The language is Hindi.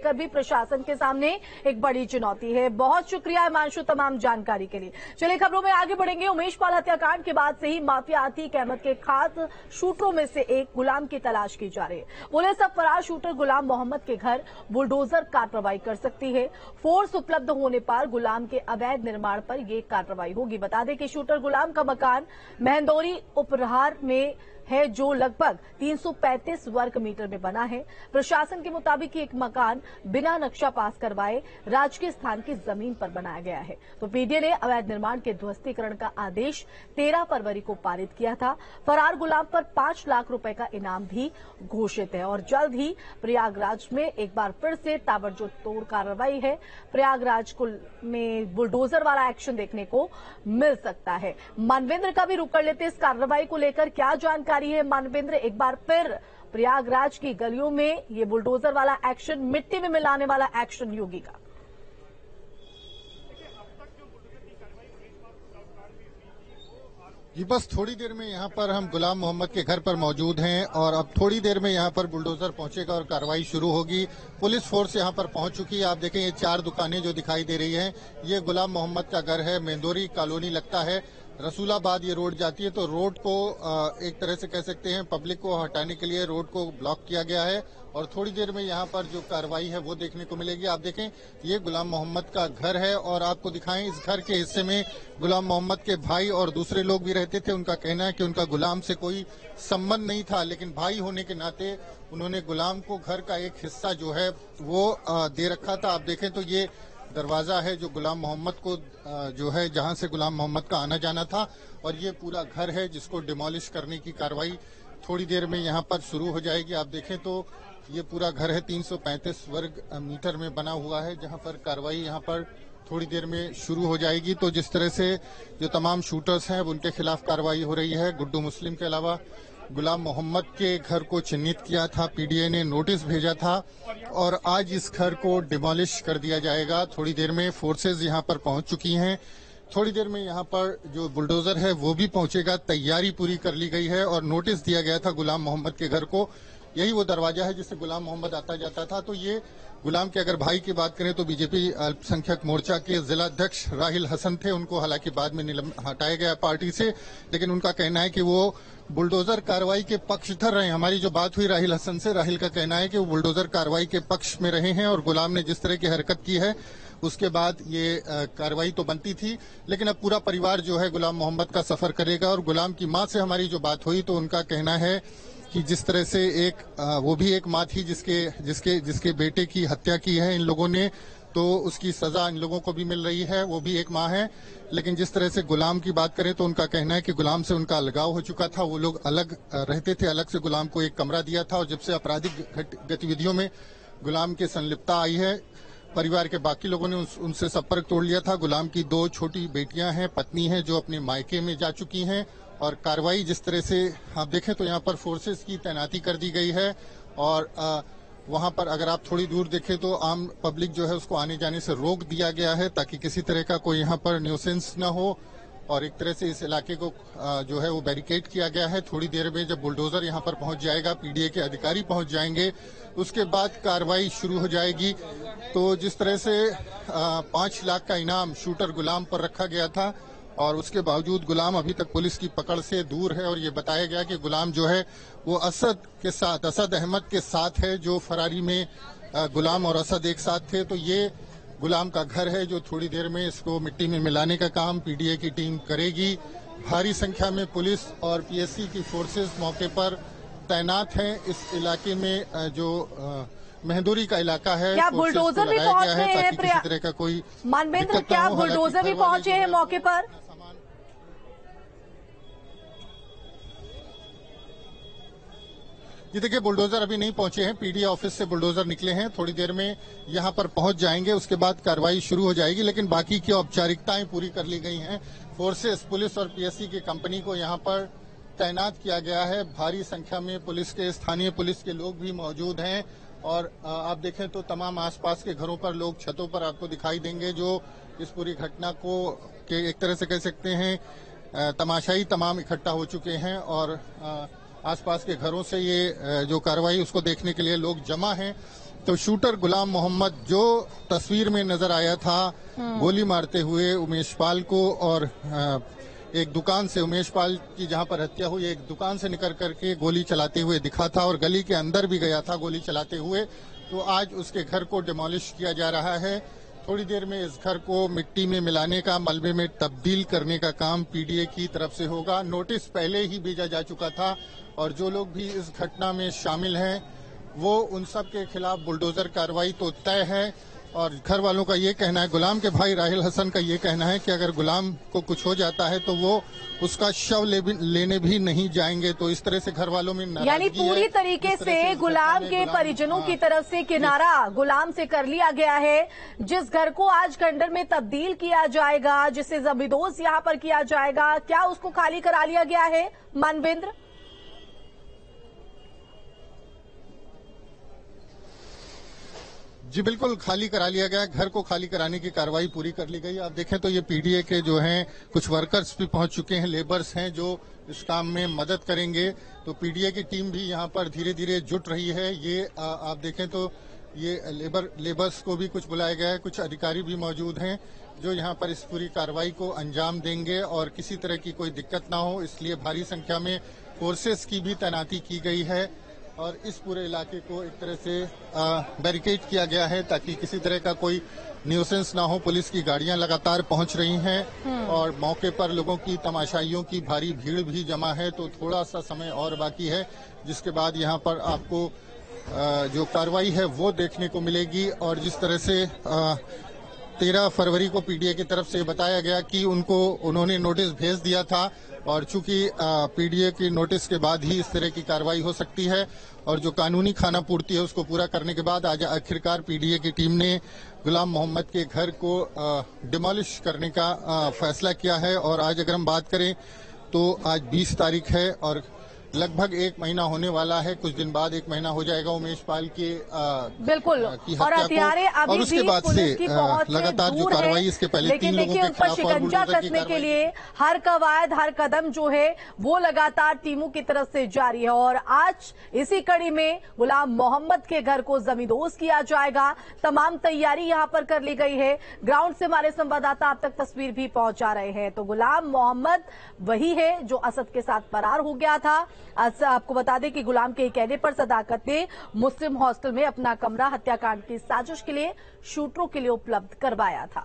लेकर भी प्रशासन के सामने एक बड़ी चुनौती है। बहुत शुक्रिया हिमांशु तमाम जानकारी के लिए। चलिए खबरों में आगे बढ़ेंगे। उमेश पाल हत्याकांड के बाद से ही माफिया आतिक अहमद के खास शूटरों में से एक गुलाम की तलाश की जा रही है। पुलिस अब फरार शूटर गुलाम मोहम्मद के घर बुलडोजर कार्रवाई कर सकती है। फोर्स उपलब्ध होने पर गुलाम के अवैध निर्माण पर यह कार्रवाई होगी। बता दें कि शूटर गुलाम का मकान मेहंदौरी उपहार में है, जो लगभग 335 वर्ग मीटर में बना है। प्रशासन के मुताबिक एक मकान बिना नक्शा पास करवाए राजकीय स्थान की जमीन पर बनाया गया है। तो पीडीए ने अवैध निर्माण के ध्वस्तीकरण का आदेश 13 फरवरी को पारित किया था। फरार गुलाम पर 5 लाख रुपए का इनाम भी घोषित है और जल्द ही प्रयागराज में एक बार फिर से ताबड़तोड़ कार्रवाई है। प्रयागराज में बुलडोजर वाला एक्शन देखने को मिल सकता है। मानवेंद्र का भी रुख कर लेते इस कार्रवाई को लेकर क्या जानकारी है। मानवेंद्र, एक बार फिर प्रयागराज की गलियों में ये बुलडोजर वाला एक्शन, मिट्टी में मिलाने वाला एक्शन योगी का। जी बस थोड़ी देर में यहाँ पर हम गुलाम मोहम्मद के घर पर मौजूद हैं और अब थोड़ी देर में यहाँ पर बुलडोजर पहुंचेगा और कार्रवाई शुरू होगी। पुलिस फोर्स यहाँ पर पहुंच चुकी है। आप देखें ये 4 दुकानें जो दिखाई दे रही हैं, ये गुलाम मोहम्मद का घर है। मेहंदौरी कॉलोनी लगता है, रसूलाबाद ये रोड जाती है। तो रोड को एक तरह से कह सकते हैं पब्लिक को हटाने के लिए रोड को ब्लॉक किया गया है और थोड़ी देर में यहाँ पर जो कार्रवाई है वो देखने को मिलेगी। आप देखें ये गुलाम मोहम्मद का घर है और आपको दिखाएं इस घर के हिस्से में गुलाम मोहम्मद के भाई और दूसरे लोग भी रहते थे। उनका कहना है कि उनका गुलाम से कोई संबंध नहीं था, लेकिन भाई होने के नाते उन्होंने गुलाम को घर का एक हिस्सा जो है वो दे रखा था। आप देखें तो ये दरवाजा है जो गुलाम मोहम्मद को जो है जहां से गुलाम मोहम्मद का आना जाना था और ये पूरा घर है जिसको डिमोलिश करने की कार्रवाई थोड़ी देर में यहाँ पर शुरू हो जाएगी। आप देखें तो ये पूरा घर है 335 वर्ग मीटर में बना हुआ है, जहां पर कार्रवाई यहाँ पर थोड़ी देर में शुरू हो जाएगी। तो जिस तरह से जो तमाम शूटर्स हैं उनके खिलाफ कार्रवाई हो रही है। गुड्डू मुस्लिम के अलावा गुलाम मोहम्मद के घर को चिन्हित किया था, पीडीए ने नोटिस भेजा था और आज इस घर को डिमोलिश कर दिया जाएगा। थोड़ी देर में फोर्सेज यहाँ पर पहुंच चुकी हैं। थोड़ी देर में यहाँ पर जो बुलडोजर है वो भी पहुंचेगा। तैयारी पूरी कर ली गई है और नोटिस दिया गया था गुलाम मोहम्मद के घर को। यही वो दरवाजा है जिससे गुलाम मोहम्मद आता जाता था। तो ये गुलाम के अगर भाई की बात करें तो बीजेपी अल्पसंख्यक मोर्चा के जिला अध्यक्ष राहिल हसन थे। उनको हालांकि बाद में हटाया गया पार्टी से, लेकिन उनका कहना है कि वो बुलडोजर कार्रवाई के पक्षधर रहे। हमारी जो बात हुई राहिल हसन से, राहिल का कहना है कि वो बुलडोजर कार्रवाई के पक्ष में रहे हैं और गुलाम ने जिस तरह की हरकत की है उसके बाद ये कार्रवाई तो बनती थी, लेकिन अब पूरा परिवार जो है गुलाम मोहम्मद का सफर करेगा। और गुलाम की मां से हमारी जो बात हुई तो उनका कहना है कि जिस तरह से वो भी एक मां थी जिसके बेटे की हत्या की है इन लोगों ने, तो उसकी सजा इन लोगों को भी मिल रही है, वो भी एक मां है। लेकिन जिस तरह से गुलाम की बात करें तो उनका कहना है कि गुलाम से उनका अलगाव हो चुका था। वो लोग अलग रहते थे, अलग से गुलाम को एक कमरा दिया था और जब से आपराधिक गतिविधियों में गुलाम की संलिप्तता आई है, परिवार के बाकी लोगों ने उनसे संपर्क तोड़ लिया था। गुलाम की 2 छोटी बेटियां हैं, पत्नी है जो अपने मायके में जा चुकी हैं और कार्रवाई जिस तरह से आप देखें तो यहाँ पर फोर्सेस की तैनाती कर दी गई है और वहां पर अगर आप थोड़ी दूर देखें तो आम पब्लिक जो है उसको आने जाने से रोक दिया गया है ताकि किसी तरह का कोई यहाँ पर न्यूसेंस न हो और एक तरह से इस इलाके को जो है वो बैरिकेड किया गया है। थोड़ी देर में जब बुलडोजर यहाँ पर पहुंच जाएगा, पीडीए के अधिकारी पहुंच जाएंगे, उसके बाद कार्रवाई शुरू हो जाएगी। तो जिस तरह से 5 लाख का इनाम शूटर गुलाम पर रखा गया था और उसके बावजूद गुलाम अभी तक पुलिस की पकड़ से दूर है और ये बताया गया कि गुलाम जो है वो असद अहमद के साथ है, जो फरारी में गुलाम और असद एक साथ थे। तो ये गुलाम का घर है जो थोड़ी देर में इसको मिट्टी में मिलाने का काम पीडीए की टीम करेगी। भारी संख्या में पुलिस और पीएससी की फोर्सेस मौके पर तैनात हैं। इस इलाके में जो मेहंदौरी का इलाका है, क्या बुलडोजर भी पहुंच रहे हैं? किसी तरह का कोई मानवेंद्र, क्या बुलडोजर भी पहुंचे हैं मौके पर? जी देखिए, बुलडोजर अभी नहीं पहुंचे हैं, पीडीए ऑफिस से बुलडोजर निकले हैं, थोड़ी देर में यहां पर पहुंच जाएंगे, उसके बाद कार्रवाई शुरू हो जाएगी। लेकिन बाकी की औपचारिकताएं पूरी कर ली गई हैं। फोर्सेस, पुलिस और पीएससी की कंपनी को यहां पर तैनात किया गया है। भारी संख्या में पुलिस के, स्थानीय पुलिस के लोग भी मौजूद हैं और आप देखें तो तमाम आसपास के घरों पर लोग छतों पर आपको दिखाई देंगे जो इस पूरी घटना को के एक तरह से कह सकते हैं तमाशाई तमाम इकट्ठा हो चुके हैं और आसपास के घरों से ये जो कार्रवाई उसको देखने के लिए लोग जमा हैं। तो शूटर गुलाम मोहम्मद जो तस्वीर में नजर आया था गोली मारते हुए उमेश पाल को, और एक दुकान से उमेश पाल की जहां पर हत्या हुई एक दुकान से निकल करके गोली चलाते हुए दिखा था और गली के अंदर भी गया था गोली चलाते हुए। तो आज उसके घर को डिमोलिश किया जा रहा है। थोड़ी देर में इस घर को मिट्टी में मिलाने का, मलबे में तब्दील करने का काम पीडीए की तरफ से होगा। नोटिस पहले ही भेजा जा चुका था और जो लोग भी इस घटना में शामिल हैं वो उन सब के खिलाफ बुलडोजर कार्रवाई तो तय है। और घर वालों का ये कहना है, गुलाम के भाई राहिल हसन का ये कहना है कि अगर गुलाम को कुछ हो जाता है तो वो उसका शव लेने भी नहीं जाएंगे। तो इस तरह से घर वालों में नाराजगी है। यानी पूरी तरीके से गुलाम के परिजनों की तरफ से किनारा गुलाम से कर लिया गया है। जिस घर को आज खंडर में तब्दील किया जाएगा, जिसे जमींदोज यहाँ पर किया जाएगा, क्या उसको खाली करा लिया गया है मानवेंद्र? जी बिल्कुल, खाली करा लिया गया। घर को खाली कराने की कार्रवाई पूरी कर ली गई। आप देखें तो ये पीडीए के जो हैं कुछ वर्कर्स भी पहुंच चुके हैं, लेबर्स हैं जो इस काम में मदद करेंगे। तो पीडीए की टीम भी यहां पर धीरे धीरे जुट रही है। ये आप देखें तो ये लेबर्स को भी कुछ बुलाया गया है, कुछ अधिकारी भी मौजूद हैं जो यहां पर इस पूरी कार्रवाई को अंजाम देंगे और किसी तरह की कोई दिक्कत ना हो, इसलिए भारी संख्या में फोर्सेस की भी तैनाती की गई है। और इस पूरे इलाके को एक तरह से बैरिकेड किया गया है ताकि किसी तरह का कोई न्यूसेंस ना हो। पुलिस की गाड़ियां लगातार पहुंच रही हैं और मौके पर लोगों की, तमाशाइयों की भारी भीड़ भी जमा है। तो थोड़ा सा समय और बाकी है, जिसके बाद यहां पर आपको जो कार्रवाई है वो देखने को मिलेगी। और जिस तरह से 13 फरवरी को पीडीए की तरफ से बताया गया कि उन्होंने नोटिस भेज दिया था और चूंकि पीडीए की नोटिस के बाद ही इस तरह की कार्रवाई हो सकती है और जो कानूनी खाना पूर्ति है उसको पूरा करने के बाद आज आखिरकार पीडीए की टीम ने गुलाम मोहम्मद के घर को डिमोलिश करने का फैसला किया है। और आज अगर हम बात करें तो आज 20 तारीख है और लगभग 1 महीना होने वाला है। कुछ दिन बाद 1 महीना हो जाएगा उमेश पाल के बिल्कुल की और हत्या हथियारे को। अभी और उसके भी बाद से पुलिस की पहुंच से लगातार जो दूर कार्रवाई है। इसके पहले लेकिन 3 लोगों देखिए के उन पर खिलाफ और शिकंजा बुलडोजर की कसने के कार्रवाई। लिए हर कवायद, हर कदम जो है वो लगातार टीमों की तरफ से जारी है। और आज इसी कड़ी में गुलाम मोहम्मद के घर को जमींदोज किया जाएगा। तमाम तैयारी यहां पर कर ली गई है। ग्राउंड से हमारे संवाददाता अब तक तस्वीर भी पहुंचा रहे हैं। तो गुलाम मोहम्मद वही है जो असद के साथ फरार हो गया था। आपको बता दें कि गुलाम के कहने पर सदाकत ने मुस्लिम हॉस्टल में अपना कमरा हत्याकांड की साजिश के लिए शूटरों के लिए उपलब्ध करवाया था।